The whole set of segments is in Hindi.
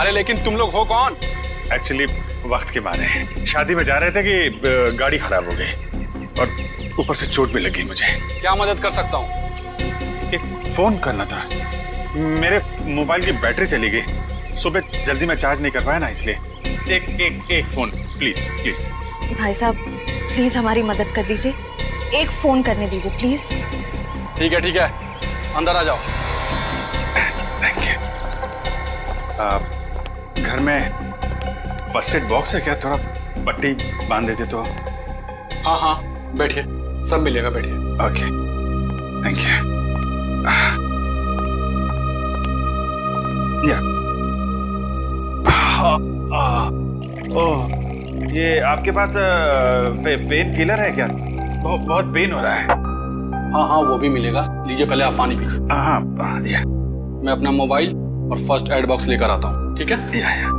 अरे लेकिन तुम लोग हो कौन? एक्चुअली वक्त के मारे शादी में जा रहे थे कि गाड़ी खराब हो गई और ऊपर से चोट भी लगी मुझे। क्या मदद कर सकता हूँ? एक फोन करना था, मेरे मोबाइल की बैटरी चली गई, सुबह जल्दी में चार्ज नहीं कर पाया ना, इसलिए एक फोन प्लीज प्लीज। भाई साहब प्लीज हमारी मदद कर दीजिए, एक फोन करने दीजिए प्लीज। ठीक है, अंदर आ जाओ। Thank you. घर में फर्स्ट एड बॉक्स है क्या? थोड़ा पट्टी बांध देते तो। हाँ बैठिए, सब मिलेगा, बैठिए। Okay thank you. ओह, ये आपके पास पेन किलर है क्या? बहुत पेन हो रहा है। हाँ वो भी मिलेगा, लीजिए पहले आप पानी पीजिए। हाँ मैं अपना मोबाइल और फर्स्ट एड बॉक्स लेकर आता हूँ, ठीक है? या।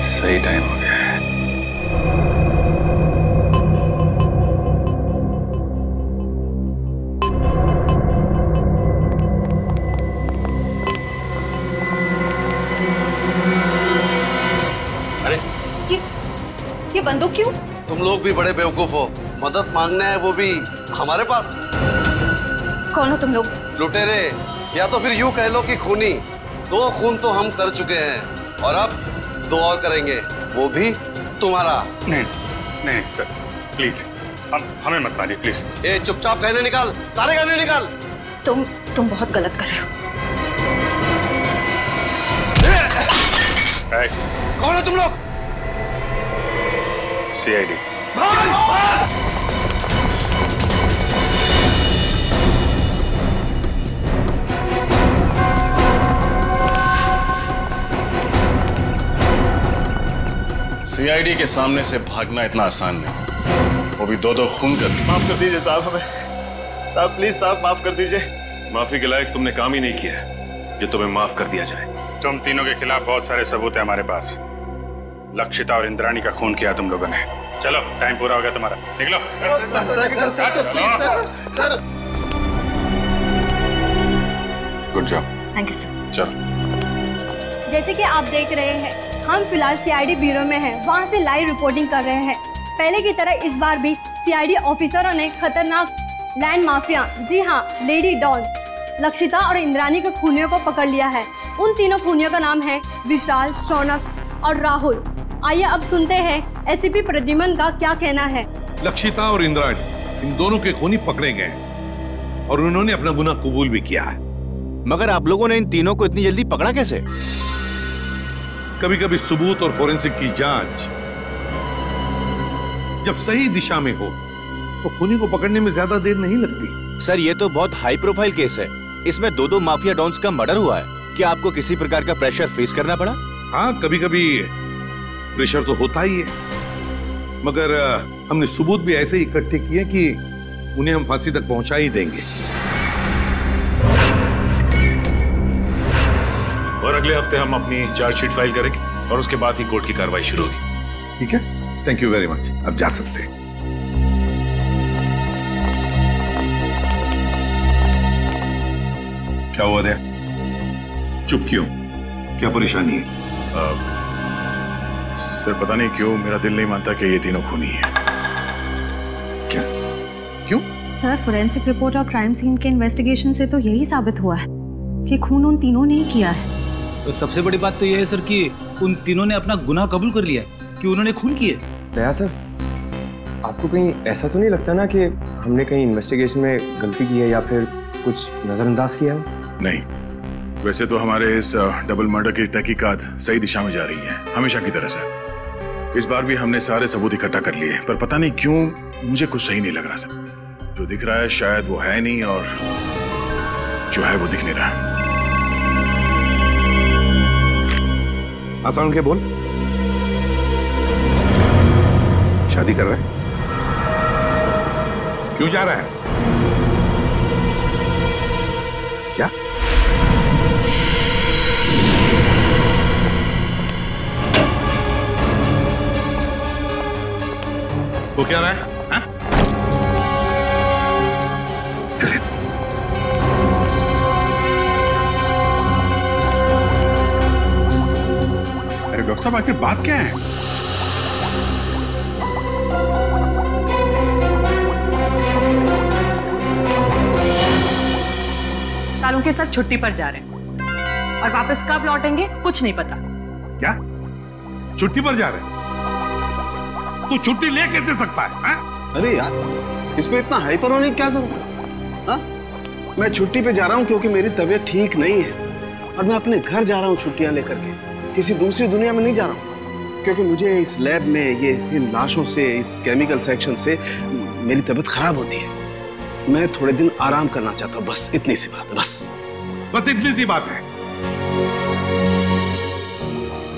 सही टाइम हो गया है। अरे ये बंदूक क्यों? तुम लोग भी बड़े बेवकूफ हो, मदद मांगना है वो भी हमारे पास। कौन हो तुम लोग? लुटेरे, या तो फिर यूं कह लो कि खूनी। 2 खून तो हम कर चुके हैं और अब 2 और करेंगे, वो भी तुम्हारा। नहीं सर प्लीज, हमें मत मारिए प्लीज। ए चुपचाप गहने निकाल, सारे गहने निकाल। तुम बहुत गलत कर रहे हो। कौन हो तुम लोग? CID। CID के सामने से भागना इतना आसान नहीं, वो भी 2 खून कर। माफ कर दीजिए साहब, हमें साहब प्लीज साहब माफ कर दीजिए। माफी के लायक तुमने काम ही नहीं किया जो तुम्हें माफ कर दिया जाए। तुम तीनों के खिलाफ बहुत सारे सबूत है हमारे पास। लक्षिता और इंद्राणी का खून किया तुम लोगों ने। चलो टाइम पूरा हो गया तुम्हारा, निकलो। Good job. Thank you sir. चलो। जैसे कि आप देख रहे हैं, हम फिलहाल CID ब्यूरो में हैं, वहाँ से लाइव रिपोर्टिंग कर रहे हैं। पहले की तरह इस बार भी CID ऑफिसरों ने खतरनाक लैंड माफिया, जी हाँ लेडी डॉन, लक्षिता और इंद्राणी के खूनियों को पकड़ लिया है। उन तीनों खूनियों का नाम है विशाल, शौनक और राहुल। आइए अब सुनते हैं ACP प्रद्युमन का क्या कहना है। लक्षिता और इंद्राणी, इन दोनों के खूनी पकड़े गए और उन्होंने अपना गुनाह कबूल भी किया है। मगर आप लोगों ने इन तीनों को इतनी जल्दी पकड़ा कैसे? कभी कभी सबूत और फोरेंसिक की जांच जब सही दिशा में हो तो खूनी को पकड़ने में ज्यादा देर नहीं लगती। सर ये तो बहुत हाई प्रोफाइल केस है, इसमें 2 माफिया डॉन्स का मर्डर हुआ है। क्या आपको किसी प्रकार का प्रेशर फेस करना पड़ा? हाँ कभी कभी प्रेशर तो होता ही है, मगर हमने सबूत भी ऐसे इकट्ठे किए कि उन्हें हम फांसी तक पहुंचा ही देंगे। और अगले हफ्ते हम अपनी चार्जशीट फाइल करेंगे और उसके बाद ही कोर्ट की कार्रवाई शुरू होगी। ठीक है, थैंक यू वेरी मच। अब जा सकते हैं। क्या हुआ रे? चुप क्यों? क्या परेशानी है? सर पता नहीं क्यों मेरा दिल नहीं मानता कि ये तीनों खूनी हैं। क्या? क्यों? सर फोरेंसिक रिपोर्ट और क्राइम सीन के इन्वेस्टिगेशन से तो यही साबित हुआ है कि खून उन तीनों ने ही किया है। तो सबसे बड़ी बात तो यह है सर कि उन तीनों ने अपना गुनाह कबूल कर लिया कि उन्होंने खून किए। दया सर, आपको कहीं ऐसा तो नहीं लगता ना कि हमने कहीं इन्वेस्टिगेशन में गलती की है या फिर कुछ नजरअंदाज किया हो? नहीं, वैसे तो हमारे इस डबल मर्डर की तहकीकात सही दिशा में जा रही है, हमेशा की तरह से। इस बार भी हमने सारे सबूत इकट्ठा कर लिए, पर पता नहीं क्यों मुझे कुछ सही नहीं लग रहा सर। जो दिख रहा है शायद वो है नहीं और जो है वो दिख नहीं रहा। आसान के बोल। शादी कर रहा है? क्यों जा रहा है? क्या? क्या रहा है? हाँ? अरे डॉक्टर साहब, आखिर बात क्या है? सालों के साथ छुट्टी पर जा रहे हैं और वापस कब लौटेंगे कुछ नहीं पता। क्या छुट्टी पर जा रहे हैं? तू छुट्टी ले कैसे सकता है? हाँ? अरे यार, इसमें इतना हाइपर होने की क्या जरूरत है? हाँ? मैं छुट्टी पे जा रहा हूँ क्योंकि मेरी तबीयत ठीक नहीं है और मैं अपने घर जा रहा हूँ छुट्टियां लेकर के। किसी दूसरी दुनिया में नहीं जा रहा हूँ, क्योंकि मुझे इस लैब में ये इन लाशों से, इस केमिकल सेक्शन से मेरी तबीयत खराब होती है। मैं थोड़े दिन आराम करना चाहता हूँ, बस इतनी सी बात है। बस इतनी सी बात है।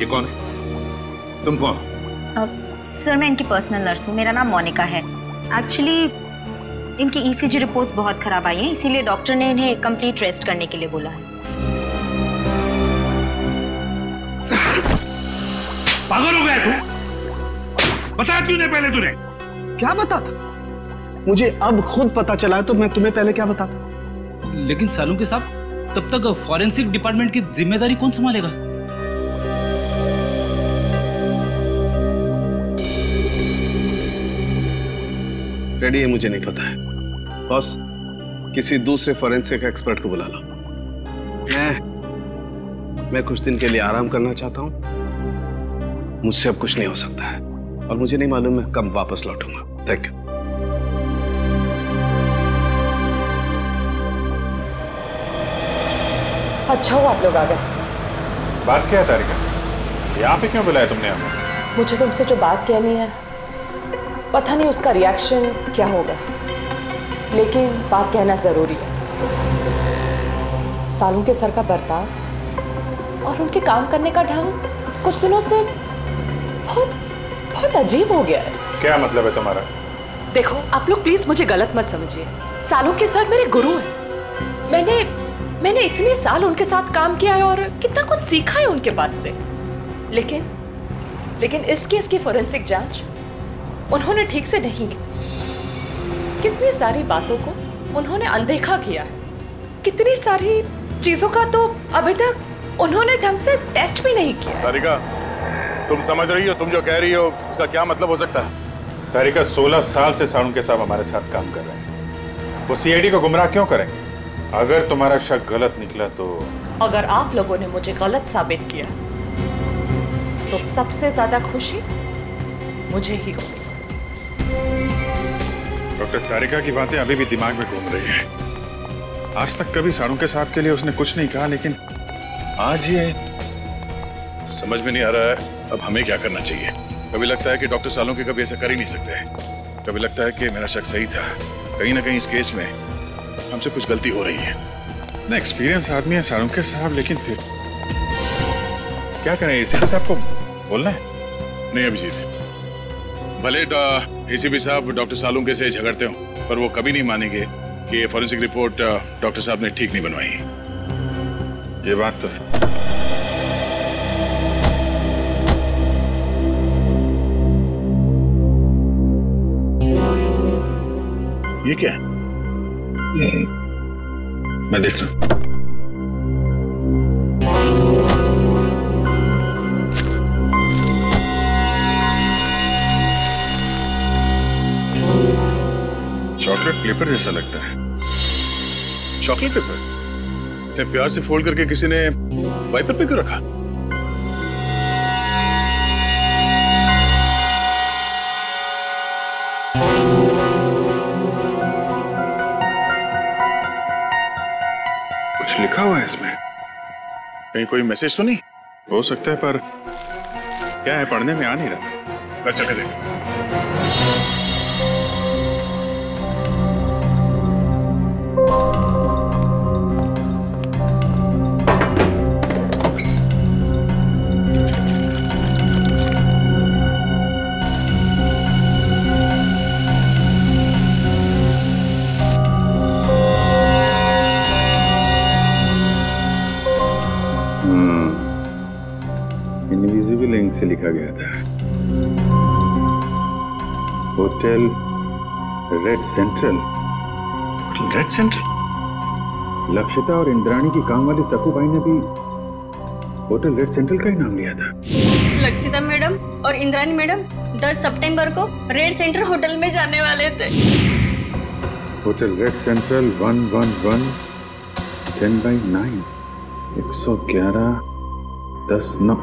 ये कौन है? तुम कौन? सर, मैं इनकी पर्सनल नर्स हूँ। मेरा नाम मोनिका है। एक्चुअली इनकी ईसीजी रिपोर्ट्स बहुत खराब आई हैं, इसीलिए डॉक्टर ने इन्हें कंप्लीट रेस्ट करने के लिए बोला है। पागल हो गया तू? बता क्यों नहीं पहले तूने? क्या बताता? मुझे अब खुद पता चला है तो मैं तुम्हें पहले क्या बताता? लेकिन सालों के साथ तब तक फॉरेंसिक डिपार्टमेंट की जिम्मेदारी कौन संभालेगा? रेडी है, मुझे नहीं पता है। बॉस, किसी दूसरे फॉरेंसिक एक्सपर्ट को बुला लो। मैं कुछ दिन के लिए आराम करना चाहता हूं। मुझसे अब कुछ नहीं हो सकता है और मुझे नहीं मालूम मैं कब वापस लौटूंगा। Thank you. अच्छा हुआ आप लोग आ गए। बात क्या है तारिका? यहाँ पे क्यों बुलाया तुमने हमें? मुझे तुमसे जो बात कहनी है, पता नहीं उसका रिएक्शन क्या होगा, लेकिन बात कहना जरूरी है। सालों के सर का बर्ताव और उनके काम करने का ढंग कुछ दिनों से बहुत बहुत अजीब हो गया है। क्या मतलब है तुम्हारा? देखो, आप लोग प्लीज मुझे गलत मत समझिए। सालों के सर मेरे गुरु हैं। मैंने इतने साल उनके साथ काम किया है और कितना कुछ सीखा है उनके पास से। लेकिन इस केस की फोरेंसिक जांच उन्होंने ठीक से नहीं की। कितनी सारी बातों को उन्होंने अनदेखा किया है। कितनी सारी चीजों का तो अभी तक उन्होंने ढंग से टेस्ट भी नहीं किया। तारिका, तुम समझ रही हो? तुम जो कह रही हो उसका क्या मतलब हो सकता है? तारिका, 16 साल से साउंड के साथ हमारे साथ काम कर रहे हैं। वो सीआईडी को गुमराह क्यों करेंगे? अगर तुम्हारा शक गलत निकला तो? अगर आप लोगों ने मुझे गलत साबित किया तो सबसे ज्यादा खुशी मुझे ही होगी। डॉक्टर, तारिका की बातें अभी भी दिमाग में घूम रही है। आज तक कभी साड़ू के साहब के लिए उसने कुछ नहीं कहा, लेकिन आज ये समझ में नहीं आ रहा है अब हमें क्या करना चाहिए। कभी लगता है कि डॉक्टर सालों के कभी ऐसा कर ही नहीं सकते, कभी लगता है कि मेरा शक सही था। कहीं ना कहीं इस केस में हमसे कुछ गलती हो रही है। ना एक्सपीरियंस आदमी है साड़ू के साहब, लेकिन फिर क्या करें? एसीपी साहब को बोलना है? नहीं अभिजीत, भले एसीपी साहब डॉक्टर सालुंके के से झगड़ते हो, पर वो कभी नहीं मानेंगे कि फॉरेंसिक रिपोर्ट डॉक्टर साहब ने ठीक नहीं बनवाई। ये बात तो है। ये क्या है? मैं देख लूं। चॉकलेट पेपर जैसा लगता है। Chocolate paper? इतने प्यार से फोल्ड करके किसी ने वाइपर पे क्यों रखा? कुछ लिखा हुआ है इसमें। कहीं कोई मैसेज तो नहीं? हो सकता है, पर क्या है, पढ़ने में आ नहीं रहा। चल के देख। इनविजिबल इंक से लिखा गया था। Hotel red central. Red central? Lakshita और इंद्राणी की काम वाली सकूबाई ने भी होटल रेड सेंट्रल का ही नाम लिया था। लक्षिता मैडम और इंद्राणी मैडम 10 सितंबर को रेड सेंट्रल होटल में जाने वाले थे। होटल रेड सेंट्रल 111 10/9 111 10/9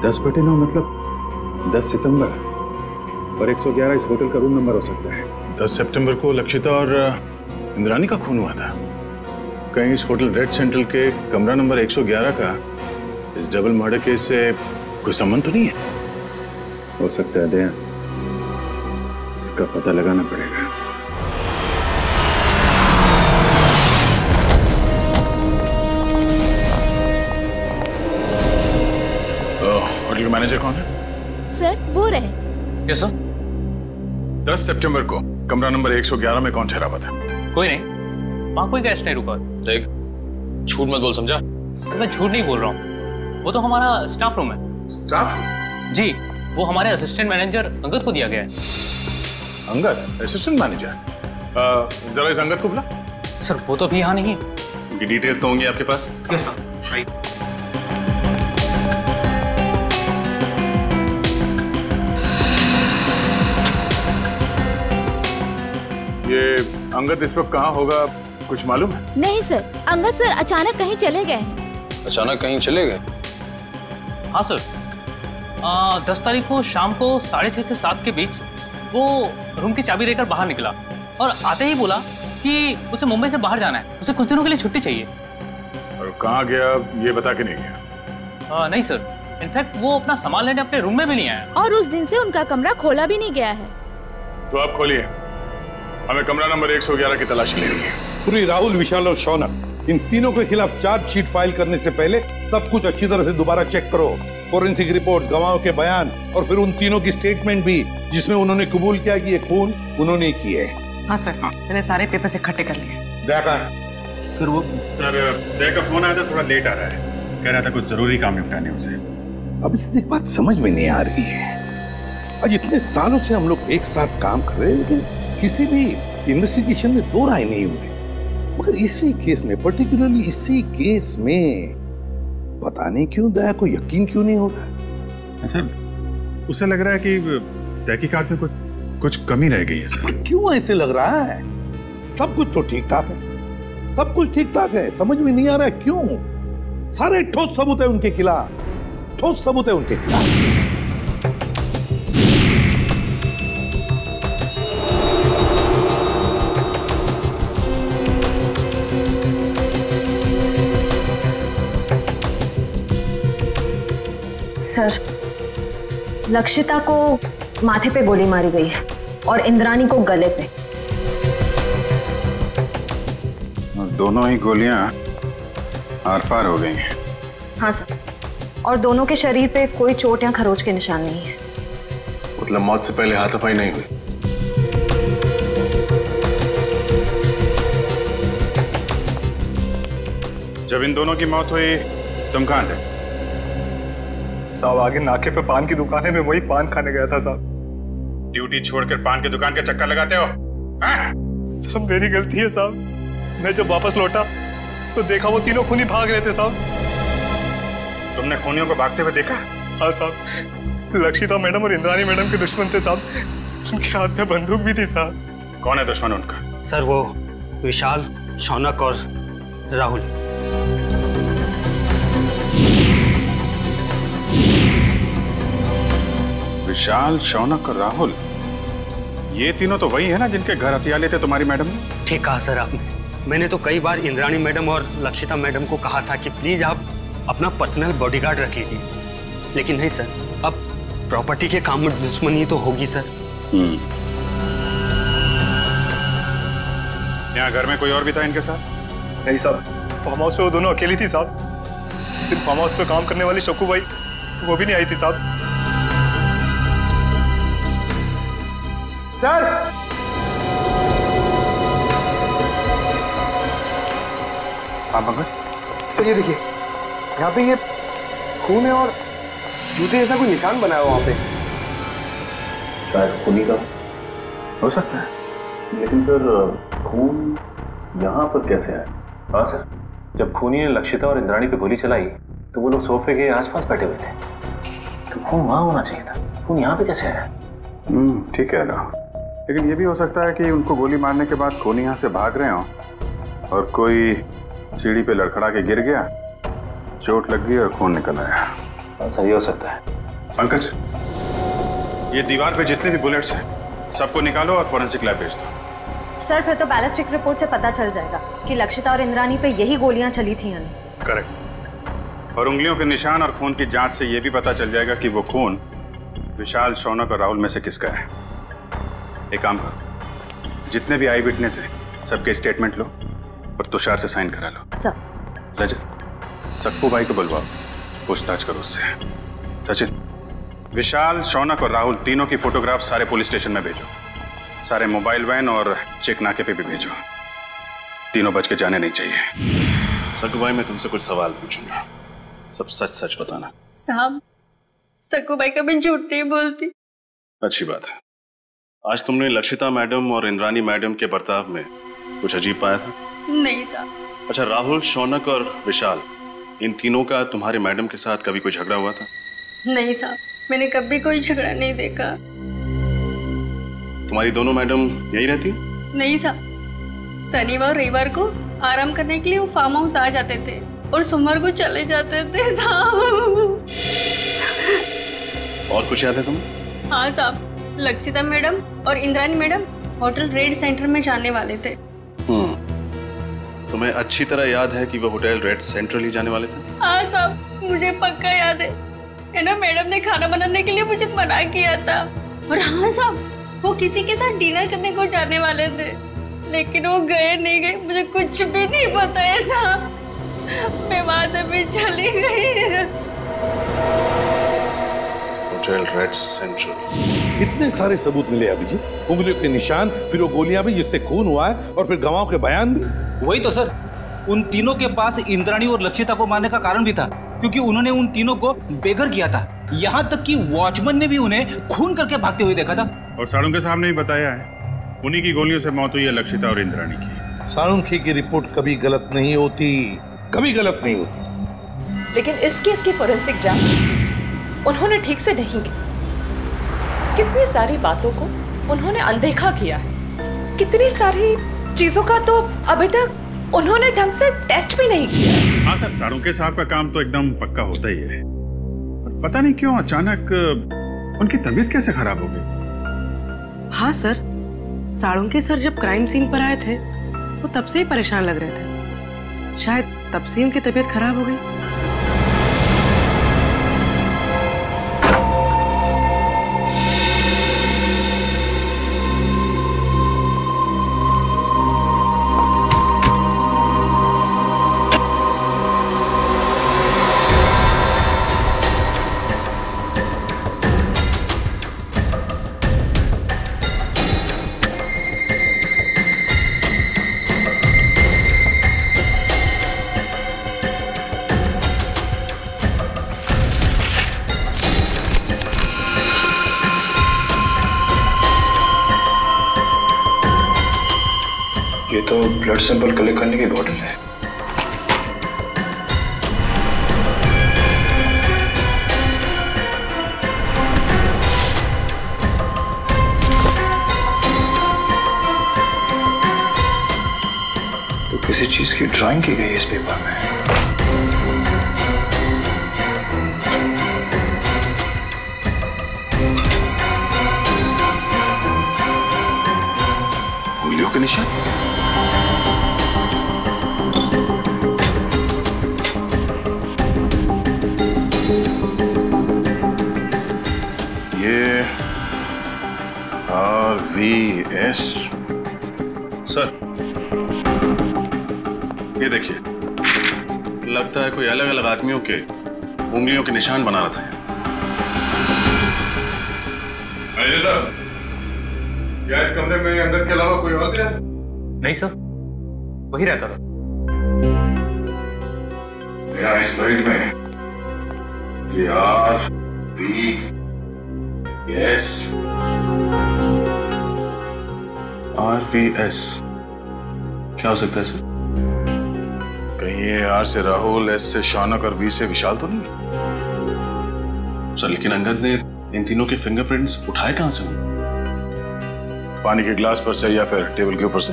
10/9 मतलब 10 सितंबर और 111 इस होटल का रूम नंबर हो सकता है। 10 सितंबर को लक्षिता और इंद्राणी का खून हुआ था। कहीं इस होटल रेड सेंट्रल के कमरा नंबर 111 का इस डबल मर्डर केस से कोई संबंध तो नहीं है? हो सकता है दया, इसका पता लगाना पड़ेगा। होटल मैनेजर कौन है? सर वो रहे। Yes sir. 10 सितंबर को कमरा नंबर 111 में कौन ठहरा हुआ था? कोई नहीं, वहां कोई गेस्ट नहीं रुका। देख, झूठ मत बोल, समझा? सर मैं झूठ नहीं बोल रहा हूँ, वो तो हमारा स्टाफ रूम है। Staff room? जी, वो हमारे असिस्टेंट मैनेजर अंगद को दिया गया है। अंगद? Assistant manager? जरा इस अंगद को बुला। सर वो तो अभी यहाँ नहीं। उनकी डिटेल्स तो होंगी आपके पास? Yes sir. राइट। ये अंगद इस वक्त कहाँ होगा, कुछ मालूम है? नहीं सर, अंगद सर अचानक कहीं चले गए हैं। अचानक कहीं चले गए? हाँ सर, 10 तारीख को शाम को 6:30 से 7 के बीच वो रूम की चाबी लेकर बाहर निकला और आते ही बोला कि उसे मुंबई से बाहर जाना है, उसे कुछ दिनों के लिए छुट्टी चाहिए। और कहाँ गया ये बता के नहीं गया? नहीं सर, इनफैक्ट वो अपना सामान लेने अपने रूम में भी नहीं आया। और उस दिन से उनका कमरा खोला भी नहीं गया है। तो आप खोलिए, हमें कमरा नंबर 111 की तलाश ले रही है। पूरी राहुल, विशाल और शौनक, इन तीनों के खिलाफ चार्जशीट फाइल करने से पहले सब कुछ अच्छी तरह से दोबारा चेक करो। फोरेंसिक रिपोर्ट, गवाहों के बयान और फिर उन तीनों की स्टेटमेंट भी, जिसमें उन्होंने कबूल किया कि ये खून उन्होंने किए। हाँ सर, मैंने सारे पेपर्स इकट्ठे कर लिए। देखा सर, वो सर दया का फोन आया था, थोड़ा लेट आ रहा है, कह रहा था कुछ जरूरी काम निपटाने उसे। अब इससे एक बात समझ में नहीं आ रही है, आज इतने सालों से हम लोग एक साथ काम कर रहे हैं, लेकिन किसी भी इन्वेस्टिगेशन में दो राय नहीं हुए। मगर इसी केस में, पर्टिकुलरली इसी केस में, पता नहीं क्यों दया को यकीन क्यों नहीं होता। सर उसे लग रहा है कि तहकीकात में कुछ कमी रह गई है सर। क्यों ऐसे लग रहा है? सब कुछ तो ठीक ठाक है, सब कुछ ठीक ठाक है, समझ में नहीं आ रहा है क्यों? सारे ठोस सबूत है उनके खिलाफ, ठोस सबूत है उनके खिलाफ। सर, लक्षिता को माथे पे गोली मारी गई है और इंद्राणी को गले पे। दोनों ही गोलियां आर पार हो गई हैं। हाँ सर, और दोनों के शरीर पे कोई चोट या खरोच के निशान नहीं है। मतलब मौत से पहले हाथापाई नहीं हुई? जब इन दोनों की मौत हुई तुम कहाँ थे? साहब आगे नाके पे पान की दुकान है, मैं वही पान खाने गया था साहब। ड्यूटी छोड़कर पान की दुकान के चक्कर लगाते हो? सब मेरी गलती है साहब। मैं जब वापस लौटा तो देखा वो तीनों खूनी भाग रहे थे साहब। तुमने खूनियों को भागते हुए देखा? हाँ साहब, लक्षिता मैडम और इंद्राणी मैडम के दुश्मन थे साहब, उनके हाथ में बंदूक भी थी साहब। कौन है दुश्मन उनका? सर वो विशाल, शौनक और राहुल। विशाल, शौनक और राहुल, ये तीनों तो वही है ना जिनके घर हथियार लेते तुम्हारी मैडम ने? ठीक कहा सर आपने। मैंने तो कई बार इंद्राणी मैडम और लक्षिता मैडम को कहा था कि प्लीज आप अपना पर्सनल बॉडीगार्ड रख लीजिए, लेकिन नहीं सर, अब प्रॉपर्टी के काम में दुश्मनी तो होगी सर। यहाँ घर में कोई और भी था इनके साथ? नहीं साहब, फार्म हाउस पे वो दोनों अकेली थी साहब। लेकिन फार्म हाउस पे काम करने वाली शक्कू भाई वो भी नहीं आई थी साहब। सर, हाँ पंकज। सर ये देखिए, यहाँ पे ये खून है और जूते जैसा कोई निशान बना है वहां पे। शायद खूनी का हो सकता है, लेकिन फिर खून यहाँ पर कैसे आया? हाँ सर, जब खूनी ने लक्षिता और इंद्राणी पे गोली चलाई तो वो लोग सोफे के आसपास बैठे हुए थे, तो खून वहाँ होना चाहिए था। खून यहाँ पे कैसे आया? ठीक है ना, लेकिन ये भी हो सकता है कि उनको गोली मारने के बाद खूनी यहाँ से भाग रहे हों और कोई सीढ़ी पे लड़खड़ा के गिर गया, चोट लग गई और खून निकल आया। सही हो सकता है। पंकज, ये दीवार पे जितने भी बुलेट्स हैं सबको निकालो और फोरेंसिक लैब भेज दो। सर फिर तो बैलिस्टिक रिपोर्ट से पता चल जाएगा कि लक्षिता और इंद्राणी पे यही गोलियां चली थी यानी। करेक्ट। और उंगलियों के निशान और खून की जांच से ये भी पता चल जाएगा कि वो खून विशाल, शौनक और राहुल में से किसका है। एक काम करो, जितने भी आई विटनेस है सबके स्टेटमेंट लो और तुषार से साइन करा लो। सर। रजत, सक्कू भाई को बुलवाओ, पूछताछ करो उससे। सचिन, विशाल, शौनक और राहुल तीनों की फोटोग्राफ सारे पुलिस स्टेशन में भेजो, सारे मोबाइल वैन और चेक नाके पे भी भेजो। तीनों बच के जाने नहीं चाहिए। सक्कू भाई, मैं तुमसे कुछ सवाल पूछूंगा, सब सच सच बताना। साहब, सक्कू भाई कभी झूठ नहीं बोलती। अच्छी बात है। आज तुमने लक्षिता मैडम और इंद्राणी मैडम के बर्ताव में कुछ अजीब पाया था? नहीं साहब। अच्छा, राहुल, शौनक और विशाल, इन तीनों का तुम्हारे मैडम के साथ कभी कोई झगड़ा हुआ था? नहीं साहब, मैंने कभी कोई झगड़ा नहीं देखा। तुम्हारी दोनों मैडम यही रहती? नहीं साहब, शनिवार रविवार को आराम करने के लिए वो फार्म हाउस आ जाते थे और सोमवार को चले जाते थे साहब। और कुछ याद है तुम्हें? हाँ साहब, लक्षिता मैडम और Indrani madam hotel red centre में जाने वाले थे। तुम्हें अच्छी तरह याद है कि वो होटल रेड सेंट्रल ही जाने वाले थे? हाँ साहब, मुझे पक्का याद है ना, मैडम ने खाना बनाने के लिए मुझे मना किया था। और हाँ साहब, वो किसी के साथ डिनर करने को जाने वाले थे, लेकिन वो गए नहीं गए मुझे कुछ भी नहीं पता है साहब। मैं वहां से भी चली गई। Hotel red central. इतने सारे सबूत मिले अभिजीत, उंगलियों के निशान, फिर वो गोलियां भी जिससे खून हुआ है, और फिर गवाहों के बयान भी। वही तो सर, उन तीनों के पास इंद्राणी और लक्षिता को मारने का कारण भी था, क्योंकि उन्होंने उन तीनों को बेघर किया था। यहाँ तक कि वॉचमैन ने भी उन्हें खून करके भागते हुए देखा था। और साळुंखे साहब ने भी बताया है, उन्हीं की गोलियों से मौत हुई है लक्षिता और इंद्राणी की। साळुंखे की रिपोर्ट कभी गलत नहीं होती, कभी गलत नहीं होती। लेकिन इस केस की फोरेंसिक जांच उन्होंने ठीक से नहीं की। कितनी सारी बातों को उन्होंने अनदेखा किया है, कितनी सारी चीजों का तो अभी तक उन्होंने ढंग से टेस्ट भी नहीं किया। हाँ सर, साळुंखे साहब का काम तो एकदम पक्का होता ही है, पर पता नहीं क्यों अचानक उनकी तबीयत कैसे खराब हो गई। हाँ सर, साळुंखे सर जब क्राइम सीन पर आए थे वो तब से ही परेशान लग रहे थे, शायद तब से उनकी तबीयत खराब हो गई। ये तो ब्लड सैंपल कलेक्ट करने की बॉटल है। तो किसी चीज की ड्राइंग की गई है इस पेपर में। उंगलियों के निशान। ये RVS सर, ये देखिए, लगता है कोई अलग अलग आदमियों के उंगलियों के निशान बना रहा था। साहब, क्या इस कमरे में अंदर के अलावा कोई और रहता? नहीं सर, वही रहता था। मेरा इस मरीज में ये RVS RVS क्या हो सकता है सर? कहीं ये R से राहुल, S से शौनक और V से विशाल तो नहीं? सर लेकिन अंगद ने इन तीनों के फिंगरप्रिंट्स उठाए कहां से? पानी के ग्लास पर से या फिर टेबल के ऊपर से?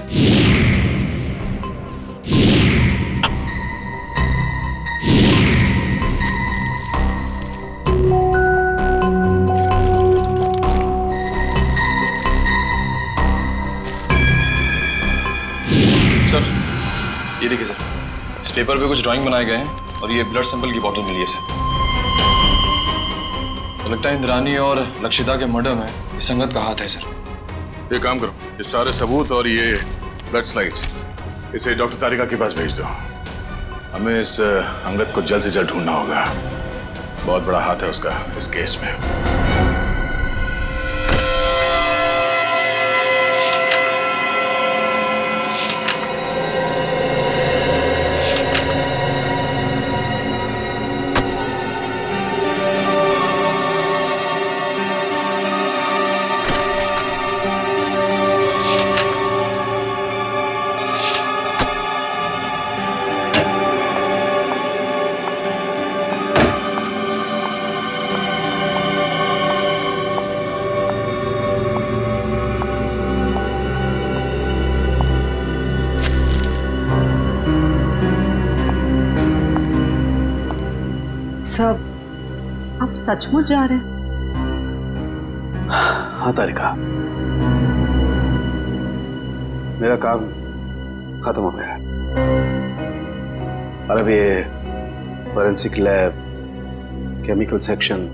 सर ये देखिए सर, इस पेपर पे कुछ ड्राइंग बनाए गए हैं और ये ब्लड सैंपल की बोतल मिली है सर। तो लगता है इंद्रानी और लक्षिता के मर्डर में ये संगत का हाथ है सर। ये काम करो, ये सारे सबूत और ये ब्लड स्लाइड्स इसे डॉक्टर तारिका के पास भेज दो। हमें इस अंगद को जल्द से जल्द ढूंढना होगा। बहुत बड़ा हाथ है उसका इस केस में। सब आप सचमुच जा रहे हैं? हाँ तारिका, मेरा काम खत्म हो गया और अब ये forensic lab, chemical section,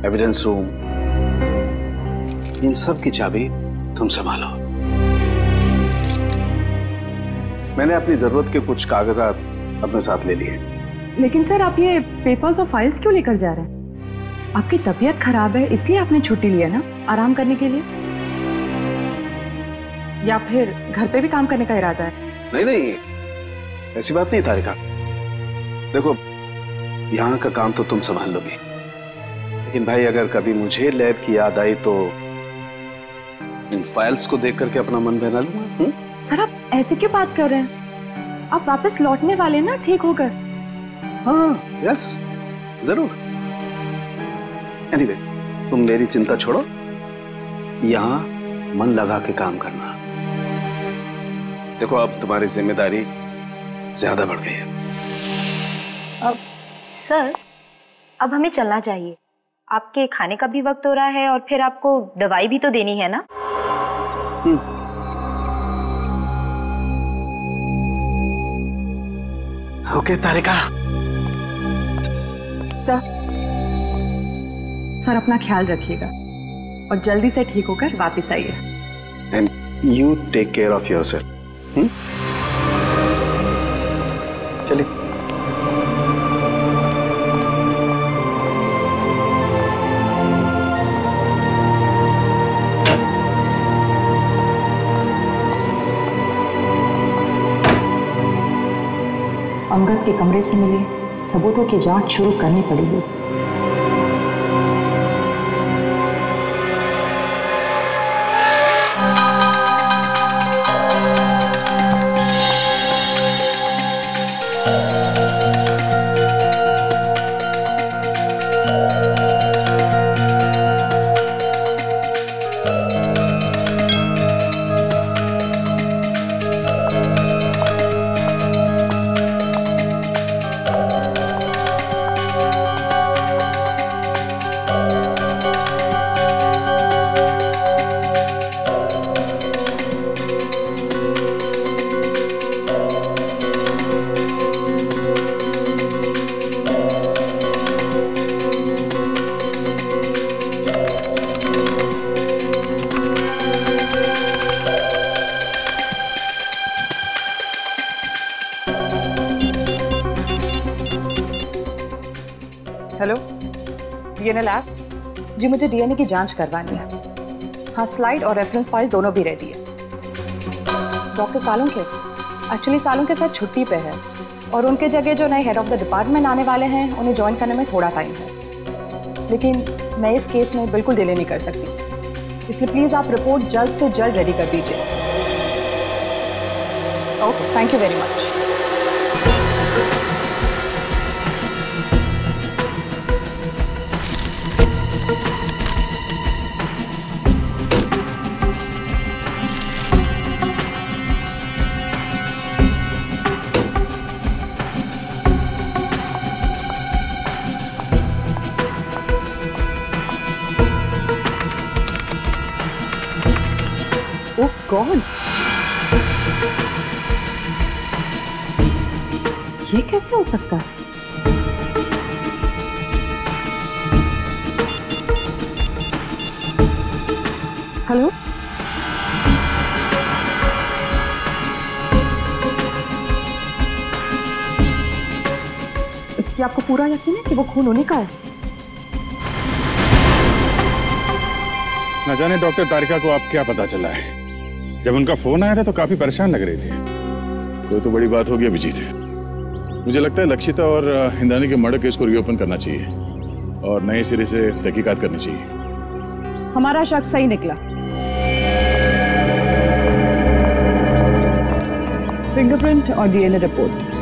evidence room, इन सब की चाबी तुम संभालो। मैंने अपनी जरूरत के कुछ कागजात अपने साथ ले लिए। लेकिन सर आप ये पेपर्स और फाइल्स क्यों लेकर जा रहे हैं? आपकी तबीयत खराब है इसलिए आपने छुट्टी लिया ना, आराम करने के लिए? या फिर घर पे भी काम करने का इरादा है? नहीं नहीं, ऐसी बात नहीं तारिका। देखो यहाँ का काम तो तुम संभाल लोगी, लेकिन भाई अगर कभी मुझे लैब की याद आई तो इन फाइल्स को देख करके अपना मन बहला लूंगा। सर आप ऐसे क्यों बात कर रहे हैं? आप वापस लौटने वाले ना ठीक होकर? हाँ यस जरूर। एनीवे, तुम मेरी चिंता छोड़ो, यहाँ मन लगा के काम करना। देखो अब तुम्हारी जिम्मेदारी ज्यादा बढ़ गई है। अब सर अब हमें चलना चाहिए। आपके खाने का भी वक्त हो रहा है और फिर आपको दवाई भी तो देनी है ना। ओके तारिका। सर अपना ख्याल रखिएगा और जल्दी से ठीक होकर वापस आइए। And you take care of yourself. चलिए। अंगद के कमरे से मिले सबूतों की जांच शुरू करनी पड़ेगी। हेलो, डीएनए लैब जी, मुझे डीएनए की जांच करवानी है। हाँ, स्लाइड और रेफरेंस फाइल दोनों भी रेडी है। Doctor Salunke actually Salunke sir छुट्टी पे है और उनके जगह जो नए हेड ऑफ द डिपार्टमेंट आने वाले हैं उन्हें ज्वाइन करने में थोड़ा टाइम है, लेकिन मैं इस केस में बिल्कुल डिले नहीं कर सकती। इसलिए प्लीज आप रिपोर्ट जल्द से जल्द रेडी कर दीजिए। Okay, thank you very much. Oh God, ये कैसे हो सकता है? हेलो, क्या आपको पूरा यकीन है कि वो खून उन्हीं का है? न जाने डॉक्टर तारिका को आप क्या पता चला है। जब उनका फोन आया था तो काफी परेशान लग रही थी। कोई तो बड़ी बात होगी अभिजीत। मुझे लगता है लक्षिता और इंद्राणी के मर्डर केस को रीओपन करना चाहिए और नए सिरे से तहकीकात करनी चाहिए। हमारा शक सही निकला। फिंगरप्रिंट और डीएनए रिपोर्ट।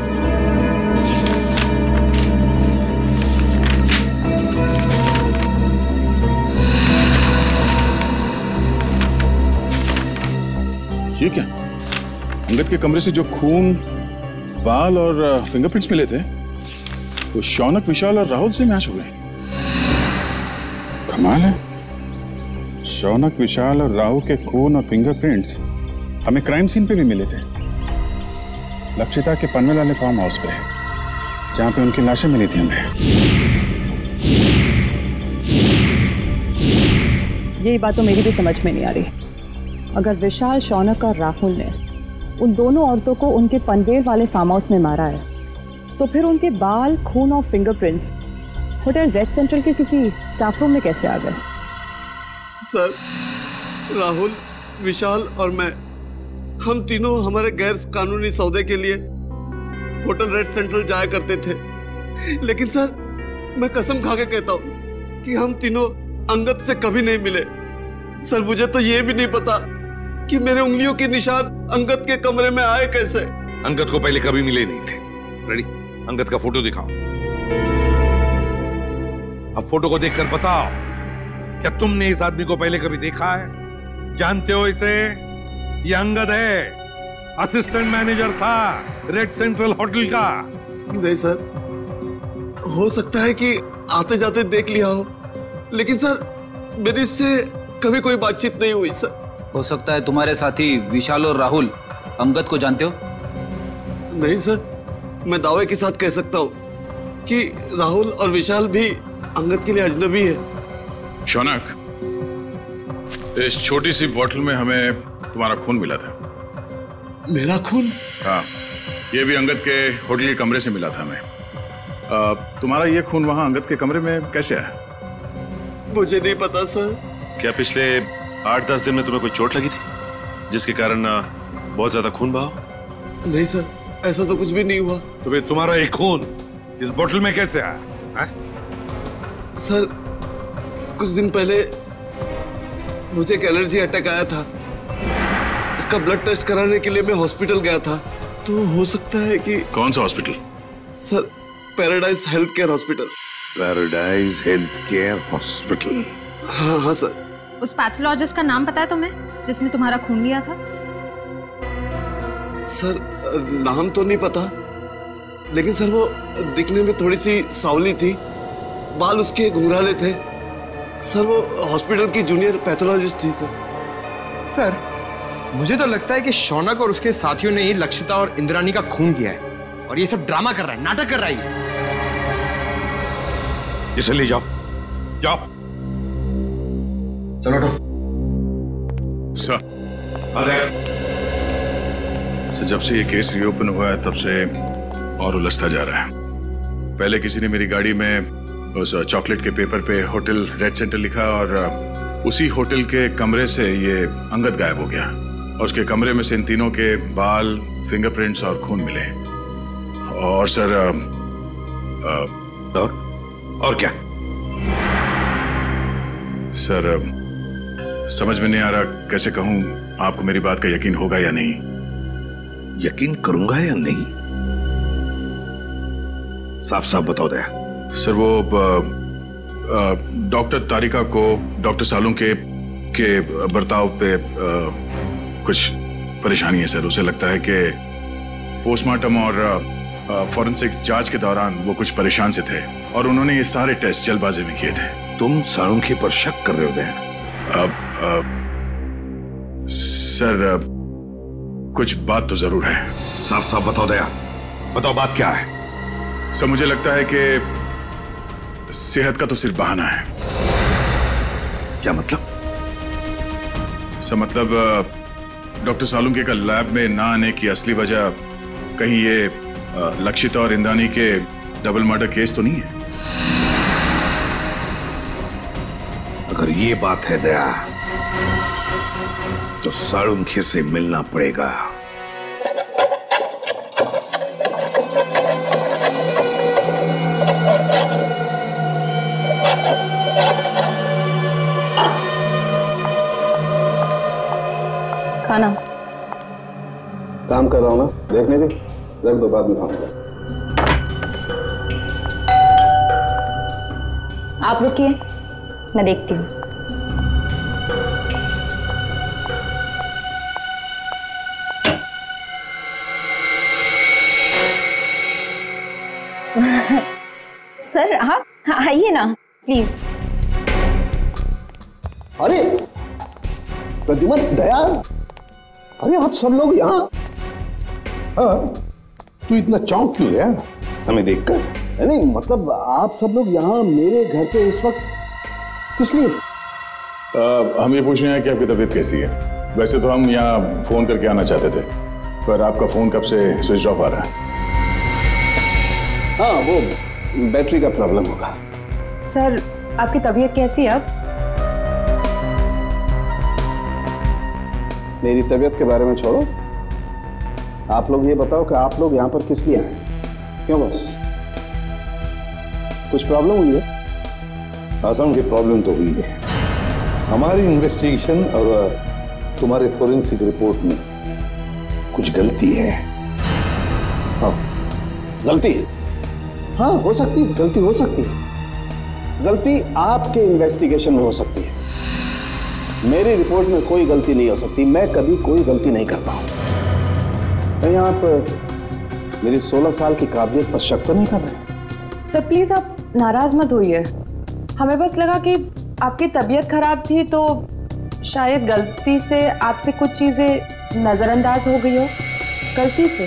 ये क्या? अंगद के कमरे से जो खून, बाल और फिंगरप्रिंट्स मिले थे वो शौनक, विशाल और राहुल से मैच हो गए। कमाल है, शौनक, विशाल और राहुल के खून और फिंगरप्रिंट्स हमें क्राइम सीन पे भी मिले थे। लक्षिता के पनवेल वाले फार्म हाउस पे, जहां पे उनकी लाशें मिली थी हमें। यही बात तो मेरी भी समझ में नहीं आ रही। अगर विशाल, शौनक और राहुल ने उन दोनों औरतों को उनके पनवेल वाले फार्म हाउस में मारा है, तो फिर उनके बाल, खून और फिंगरप्रिंट्स होटल रेड सेंट्रल के किसी स्टाफ रूम में कैसे आ गए? सर, राहुल, विशाल और मैं, हम तीनों हमारे गैर कानूनी सौदे के लिए होटल रेड सेंट्रल जाया करते थे। लेकिन सर, मैं कसम खा के कहता हूँ कि हम तीनों अंगद से कभी नहीं मिले। सर, मुझे तो ये भी नहीं पता कि मेरे उंगलियों के निशान अंगद के कमरे में आए कैसे। अंगद को पहले कभी मिले नहीं थे। रेडी, अंगद का फोटो दिखाओ। अब फोटो को देखकर बताओ, क्या तुमने इस आदमी को पहले कभी देखा है? जानते हो इसे? ये अंगद है, असिस्टेंट मैनेजर था रेड सेंट्रल होटल का। नहीं सर, हो सकता है कि आते जाते देख लिया हो, लेकिन सर मेरी इससे कभी कोई बातचीत नहीं हुई सर। हो सकता है तुम्हारे साथी विशाल और राहुल अंगद को जानते हो? नहीं सर, मैं दावे के साथ कह सकता हूँ कि राहुल और विशाल भी अंगद के लिए अजनबी है। शौनक, इस छोटी सी बोतल में हमें तुम्हारा खून मिला था। मेरा खून? हाँ, ये भी अंगद के होटल के कमरे से मिला था हमें। तुम्हारा ये खून वहां अंगद के कमरे में कैसे आया? मुझे नहीं पता सर। क्या पिछले 8-10 दिन में तुम्हें कोई चोट लगी थी जिसके कारण बहुत ज्यादा खून बहा? नहीं सर, ऐसा तो कुछ भी नहीं हुआ। तो फिर तुम्हारा एक खून इस बोतल में कैसे आया है? सर, कुछ दिन पहले मुझे एक एलर्जी अटैक आया था। उसका ब्लड टेस्ट कराने के लिए मैं हॉस्पिटल गया था। तो हो सकता है कि... कौन सा hospital? Sir, paradise health care hospital. Paradise health care hospital? हाँ हाँ सर। उस पैथोलॉजिस्ट का नाम पता है तुम्हें जिसने तुम्हारा खून लिया था? सर, नाम तो नहीं पता, लेकिन सर वो दिखने में थोड़ी सी सावली थी, बाल उसके घुंघराले थे। सर, वो हॉस्पिटल की जूनियर पैथोलॉजिस्ट थी सर। सर, मुझे तो लगता है कि शौनक और उसके साथियों ने ही लक्षिता और इंद्राणी का खून किया है और ये सब ड्रामा कर रहा है, नाटक कर रहा है। इसे ले जाओ, जाओ। चलो सर, जब से ये केस रीओपन हुआ है तब से और उलझता जा रहा है। पहले किसी ने मेरी गाड़ी में उस चॉकलेट के पेपर पे होटल रेड सेंटर लिखा और उसी होटल के कमरे से ये अंगद गायब हो गया और उसके कमरे में से इन तीनों के बाल, फिंगरप्रिंट्स और खून मिले। और सर और क्या? सर, समझ में नहीं आ रहा कैसे कहूं आपको मेरी बात का यकीन होगा या नहीं। यकीन करूंगा या नहीं? साफ साफ बताओ दया। सर वो डॉक्टर तारिका को डॉक्टर सालुंखे के बर्ताव पे कुछ परेशानी है सर। उसे लगता है कि पोस्टमार्टम और फॉरेंसिक जांच के दौरान वो कुछ परेशान से थे और उन्होंने ये सारे टेस्ट जल्दबाजी में किए थे। तुम सालुंखे पर शक कर रहे हो दया? सर कुछ बात तो जरूर है। साफ साफ बताओ दया, बताओ बात क्या है? सर मुझे लगता है कि सेहत का तो सिर्फ बहाना है। क्या मतलब? सर मतलब डॉक्टर सालुंखे का लैब में ना आने की असली वजह कहीं ये लक्षिता और इंद्राणी के डबल मर्डर केस तो नहीं है? अगर ये बात है दया तो सालुंखे से मिलना पड़ेगा। खाना काम कर रहा हूं ना, देखने दे, रख दो, बाद में खाऊंगा। आप रुकिए, मैं देखती हूँ। सर आप आइए ना प्लीज। अरे प्रद्युमन, दया, अरे आप सब लोग यहाँ? हाँ, तू इतना चौंक क्यों गया हमें देखकर? नहीं मतलब आप सब लोग यहाँ मेरे घर पे इस वक्त किस लिए? हम ये पूछ रहे हैं कि आपकी तबीयत कैसी है। वैसे तो हम यहाँ फोन करके आना चाहते थे, पर आपका फोन कब से स्विच ऑफ आ रहा है। हाँ, वो बैटरी का प्रॉब्लम होगा। सर आपकी तबीयत कैसी है अब? मेरी तबीयत के बारे में छोड़ो, आप लोग ये बताओ कि आप लोग यहाँ पर किस लिए आए? क्यों बस कुछ प्रॉब्लम हुई है? आसाम की प्रॉब्लम तो हुई है। हमारी इन्वेस्टिगेशन और तुम्हारे फोरेंसिक रिपोर्ट में कुछ गलती है। हाँ, गलती? हाँ, हो सकती है, गलती हो सकती है। गलती आपके इन्वेस्टिगेशन में हो सकती है, मेरी रिपोर्ट में कोई गलती नहीं हो सकती। मैं कभी कोई गलती नहीं करता हूं। कहीं आप मेरी 16 साल की काबिलियत पर शक तो नहीं कर रहे? सर प्लीज आप नाराज मत होइए, हमें बस लगा कि आपकी तबीयत खराब थी तो शायद गलती से आपसे कुछ चीजें नजरअंदाज हो गई हो, गलती से।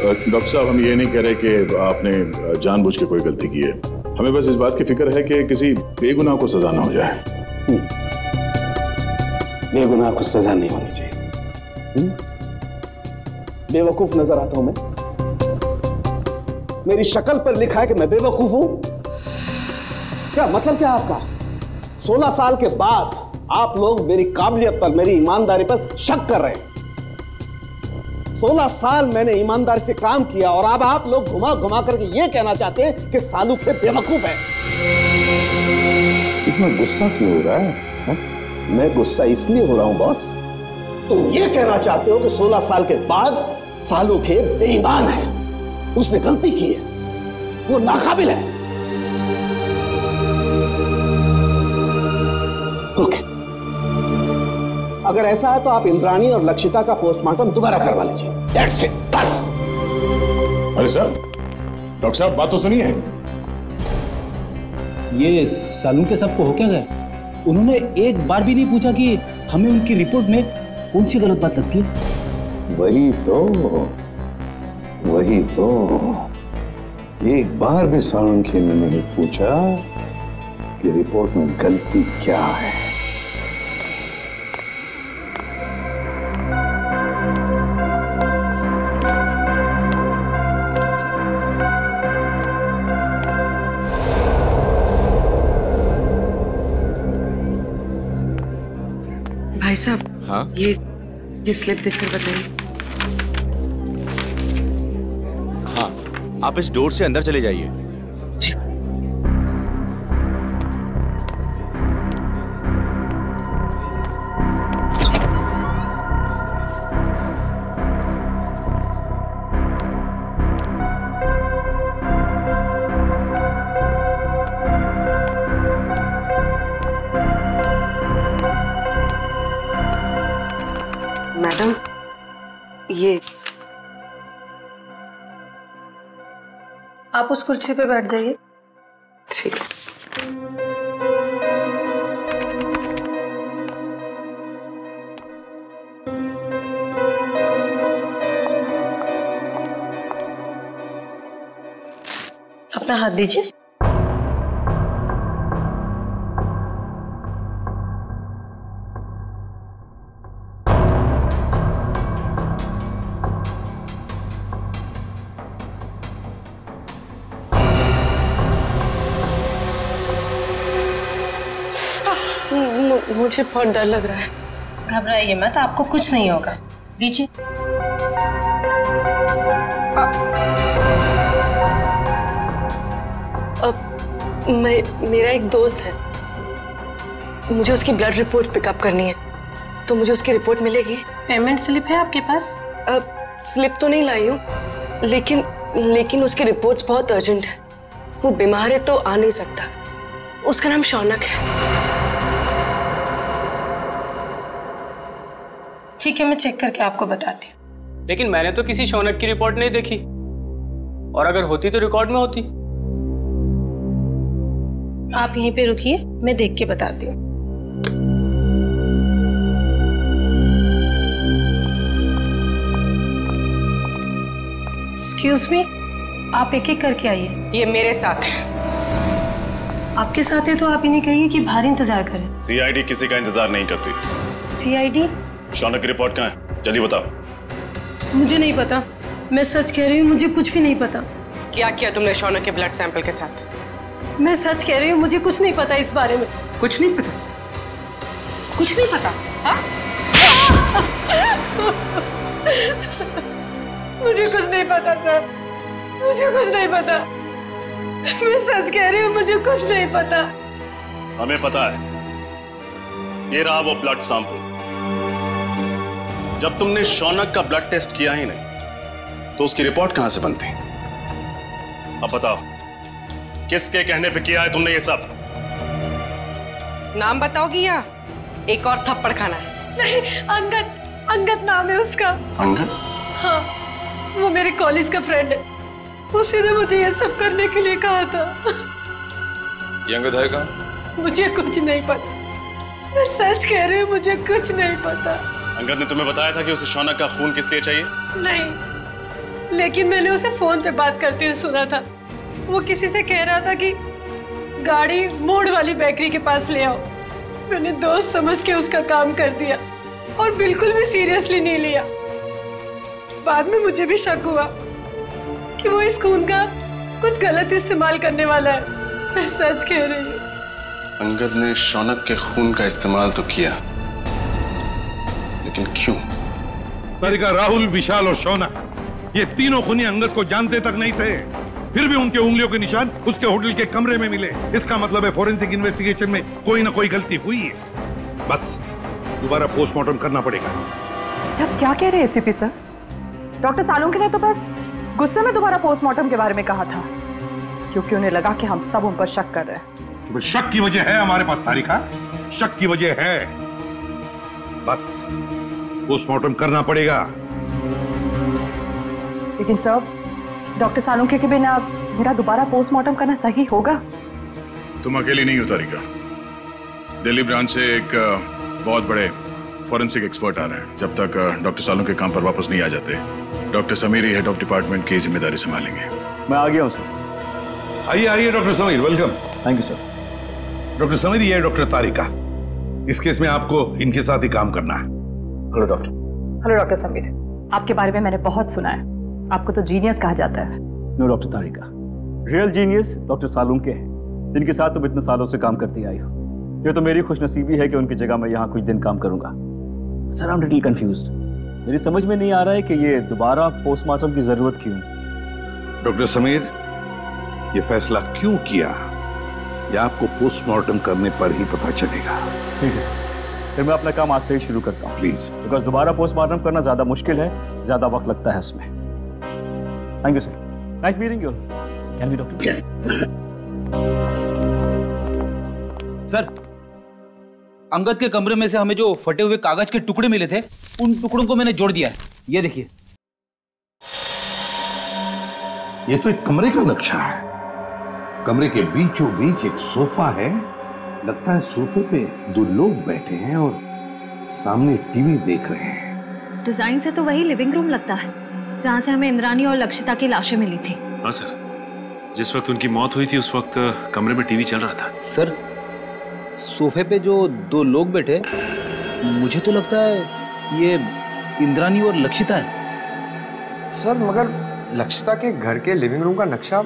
डॉक्टर साहब, हम ये नहीं कह रहे कि आपने जानबूझ के कोई गलती की है। हमें बस इस बात की फिक्र है कि किसी बेगुनाह को सजा ना हो जाए। बेगुनाह को सजा नहीं होनी चाहिए। बेवकूफ नजर आता हूं मैं? मेरी शक्ल पर लिखा है कि मैं बेवकूफ हूं? क्या मतलब क्या आपका? 16 साल के बाद आप लोग मेरी काबिलियत पर, मेरी ईमानदारी पर शक कर रहे हैं। 16 साल मैंने ईमानदारी से काम किया और अब आप लोग घुमा घुमा करके ये कहना चाहते हैं कि सालुंखे बेवकूफ है। इतना गुस्सा क्यों हो रहा है? मैं गुस्सा इसलिए हो रहा हूं बॉस, तुम ये कहना चाहते हो कि 16 साल के बाद सालुंखे बेईमान है, उसने गलती की है, वो नाकाबिल है। ओके, अगर ऐसा है तो आप इंद्राणी और लक्षिता का पोस्टमार्टम दोबारा करवा लीजिए। That's it, बस। अरे सर, डॉक्टर साहब बात तो सुनिए। ये सालुंखे साहब को हो क्या गया? उन्होंने एक बार भी नहीं पूछा कि हमें उनकी रिपोर्ट में कौन सी गलत बात लगती है। वही तो एक बार भी सालुंखे ने नहीं पूछा कि रिपोर्ट में गलती क्या है। भाई साहब, हाँ? ये स्लिप देखकर बताइए। हाँ, आप इस डोर से अंदर चले जाइए। ये आप उस कुर्सी पे बैठ जाइए। ठीक है। अपना हाथ दीजिए। मुझे बहुत डर लग रहा है। घबराइए मत, आपको कुछ नहीं होगा। लीजिए। मेरा एक दोस्त है, मुझे उसकी ब्लड रिपोर्ट पिकअप करनी है, तो मुझे उसकी रिपोर्ट मिलेगी? पेमेंट स्लिप है आपके पास? स्लिप तो नहीं लाई हूँ, लेकिन उसकी रिपोर्ट्स बहुत अर्जेंट है। वो बीमार है तो आ नहीं सकता। उसका नाम शौनक है। ठीक है, मैं चेक करके आपको बताती हूँ। लेकिन मैंने तो किसी शौनक की रिपोर्ट नहीं देखी, और अगर होती तो रिकॉर्ड में होती। आप यहीं पे रुकिए, मैं देख के बताती हूँ। एक्सक्यूज मी, आप एक एक करके आइए। ये मेरे साथ है। आपके साथ है तो आप इन्हें कहिए कि बाहर इंतजार करें। सीआईडी किसी का इंतजार नहीं करती। सीआईडी? शौनक की रिपोर्ट कहाँ है? जल्दी बताओ। मुझे नहीं पता, मैं सच कह रही हूँ, मुझे कुछ भी नहीं पता। क्या किया तुमने शौनक के ब्लड सैंपल के साथ? मैं सच कह रही हूँ, मुझे कुछ नहीं पता इस बारे में। कुछ नहीं पता? कुछ नहीं पता? हाँ? मुझे कुछ नहीं पता सर, मुझे कुछ नहीं पता। मैं सच कह रही हूँ, मुझे कुछ नहीं पता। हमें पता है। ये रहा वो ब्लड सैंपल। जब तुमने शौनक का ब्लड टेस्ट किया ही नहीं, तो उसकी रिपोर्ट कहां से बनती? अब बताओ, किसके कहने पे किया है तुमने ये सब? नाम बताओगी या एक और थप्पड़ खाना है? नहीं, अंगद नाम है उसका। अंगद? हाँ, वो मेरे कॉलेज का फ्रेंड है। उसी ने मुझे ये सब करने के लिए कहा था। ये अंगद है कहाँ? मुझे कुछ नहीं पता, मैं सच कह रही हूँ, मुझे कुछ नहीं पता। अंगद ने तुम्हें बताया था कि उसे शौनक का खून किस लिए चाहिए? नहीं, लेकिन मैंने उसे फोन पे बात करते हुए सुना था। वो किसी से कह रहा था कि गाड़ी मोड़ वाली बेकरी के पास ले आओ। मैंने दोस्त समझ के उसका काम कर दिया और बिल्कुल भी सीरियसली नहीं लिया। बाद में मुझे भी शक हुआ कि वो इस खून का कुछ गलत इस्तेमाल करने वाला है। मैं सच कह रही हूँ। अंगद ने शौनक के खून का इस्तेमाल तो किया, लेकिन क्यों? तारिका, राहुल, विशाल और शौनक, ये तीनों खूनी अंगद को जानते तक नहीं थे। फिर भी उनके उंगलियों के निशान उसके होटल के कमरे में मिले। इसका मतलब है फोरेंसिक इन्वेस्टिगेशन में कोई ना कोई गलती हुई है। बस दोबारा पोस्टमार्टम करना पड़ेगा। आप क्या कह रहे हैं एसीपी सर? डॉक्टर सालुंके ने तो बस गुस्से में दोबारा पोस्टमार्टम के बारे में कहा था, क्योंकि उन्हें लगा कि हम सब उन पर शक कर रहे हैं। शक की वजह है हमारे पास तारिका, शक की वजह है। बस पोस्टमार्टम करना पड़ेगा। लेकिन सर, डॉक्टर सालुंके के बिना मेरा दोबारा पोस्टमार्टम करना सही होगा? तुम अकेली नहीं हो तारिका। दिल्ली ब्रांच से एक बहुत बड़े फॉरेंसिक एक्सपर्ट आ रहे हैं। जब तक डॉक्टर सालुंके काम पर वापस नहीं आ जाते, doctor Sameer head of department की जिम्मेदारी संभालेंगे। मैं आ गया हूं सर। आइए आइए doctor Sameer, welcome. Thank you sir. Doctor Sameer, ये है डॉक्टर तारिका। इस केस में आपको इनके साथ ही काम करना है। Hello doctor. Hello doctor Sameer, आपके बारे में मैंने बहुत सुना है। आपको तो जीनियस कहा जाता है। नो डॉक्टर तारिका, रियल जीनियस डॉक्टर सालुंके हैं, जिनके साथ तुम इतने सालों से काम करती आई हो। ये तो मेरी खुशनसीबी है कि उनकी जगह मैं यहाँ कुछ दिन काम करूंगा। Sir, I am little confused. मेरी समझ में नहीं आ रहा है कि ये दोबारा पोस्टमार्टम की जरूरत क्यों? डॉक्टर समीर, ये फैसला क्यों किया, ये आपको पोस्टमार्टम करने पर ही पता चलेगा। ठीक है सर, फिर मैं अपना काम आज से ही शुरू करता हूँ। प्लीज। बिकॉज दोबारा पोस्टमार्टम करना ज्यादा मुश्किल है, ज्यादा वक्त लगता है इसमें। Thank you sir. Nice meeting you. Can we doctor? Sir, Angad के कमरे में से हमें जो फटे हुए कागज के टुकड़े मिले थे, उन टुकड़ों को मैंने जोड़ दिया है। ये देखिए। ये तो एक कमरे का नक्शा है। कमरे के बीचों बीच एक सोफा है। लगता है सोफे पे दो लोग बैठे हैं और सामने टीवी देख रहे हैं। डिजाइन से तो वही लिविंग रूम लगता है जहाँ से हमें इंद्रानी और लक्षिता की लाशें मिली थी। हाँ सर, जिस वक्त उनकी मौत हुई थी उस वक्त कमरे में टीवी चल रहा था। सर, सोफे पे जो दो लोग बैठे, मुझे तो लगता है ये इंद्रानी और लक्षिता है। सर मगर लक्षिता के घर के लिविंग रूम का नक्शा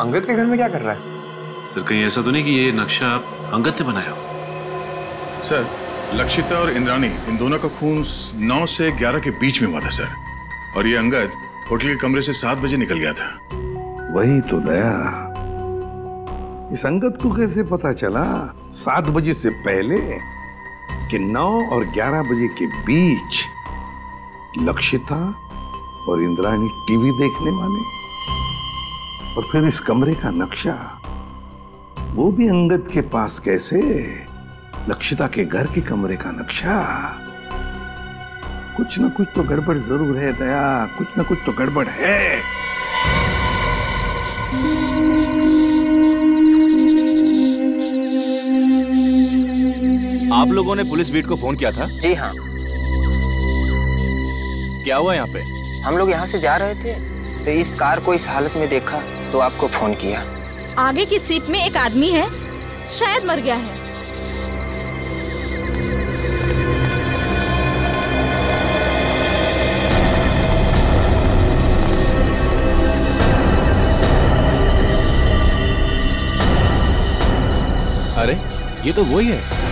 अंगद के घर में क्या कर रहा है? सर कहीं ऐसा तो नहीं कि ये नक्शा अंगद ने बनाया हो? सर, लक्षिता और इंद्रानी इन दोनों का खून 9 से 11 के बीच में हुआ था सर। और ये अंगद होटल के कमरे से 7 बजे निकल गया था। वही तो दया, इस अंगद को कैसे पता चला 7 बजे से पहले कि 9 और 11 बजे के बीच लक्षिता और इंद्रानी टीवी देखने वाले? और फिर इस कमरे का नक्शा वो भी अंगद के पास कैसे? लक्षिता के घर के कमरे का नक्शा। कुछ ना कुछ तो गड़बड़ जरूर है दया, कुछ ना कुछ तो गड़बड़ है। आप लोगों ने पुलिस बीट को फोन किया था? जी हाँ। क्या हुआ यहाँ पे? हम लोग यहाँ से जा रहे थे तो इस कार को इस हालत में देखा तो आपको फोन किया। आगे की सीट में एक आदमी है, शायद मर गया है। अरे ये तो वही है।